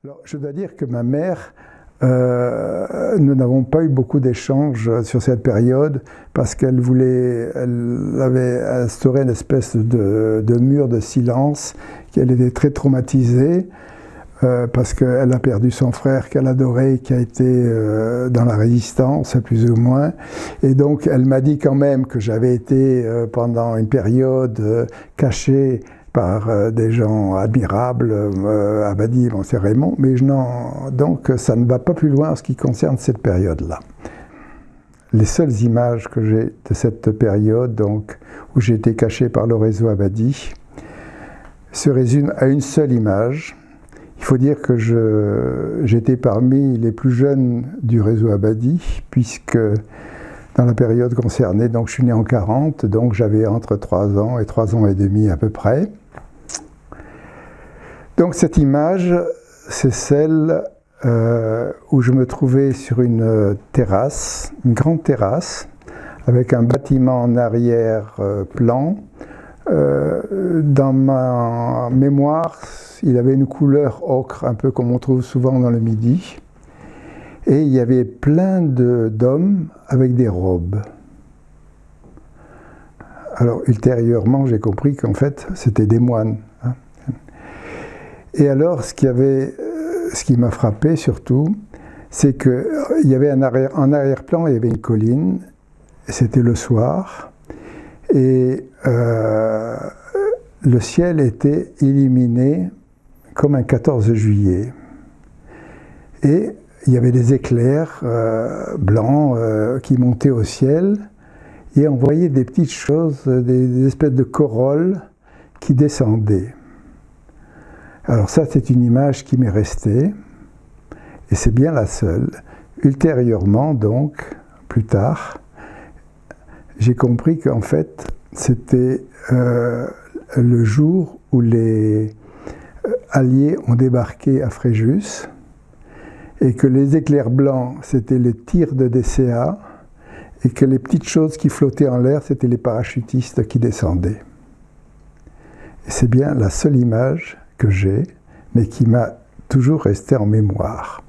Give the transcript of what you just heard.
Alors, je dois dire que ma mère, nous n'avons pas eu beaucoup d'échanges sur cette période parce elle avait instauré une espèce de mur de silence, qu'elle était très traumatisée parce qu'elle a perdu son frère qu'elle adorait, qui a été dans la résistance, plus ou moins. Et donc, elle m'a dit quand même que j'avais été pendant une période caché par des gens admirables, Abadie, bon, c'est Raymond, mais donc ça ne va pas plus loin en ce qui concerne cette période-là. Les seules images que j'ai de cette période, donc, où j'ai été caché par le réseau Abadie, se résument à une seule image. Il faut dire que j'étais parmi les plus jeunes du réseau Abadie, puisque dans la période concernée, donc je suis né en 40, donc j'avais entre 3 ans et 3 ans et demi à peu près. Donc cette image, c'est celle où je me trouvais sur une terrasse, une grande terrasse, avec un bâtiment en arrière-plan. Dans ma mémoire, il avait une couleur ocre, un peu comme on trouve souvent dans le Midi. Et il y avait plein d'hommes avec des robes. Alors, ultérieurement, j'ai compris qu'en fait, c'était des moines. Hein. Et alors, ce qui m'a frappé surtout, c'est qu'il y avait en arrière-plan, il y avait une colline, c'était le soir, et le ciel était illuminé comme un 14 juillet. Et il y avait des éclairs blancs qui montaient au ciel, et on voyait des petites choses, des espèces de corolles qui descendaient. Alors ça, c'est une image qui m'est restée, et c'est bien la seule. Ultérieurement, donc, plus tard, j'ai compris qu'en fait, c'était le jour où les Alliés ont débarqué à Fréjus, et que les éclairs blancs, c'était les tirs de DCA, et que les petites choses qui flottaient en l'air, c'était les parachutistes qui descendaient. Et c'est bien la seule image que j'ai, mais qui m'a toujours resté en mémoire.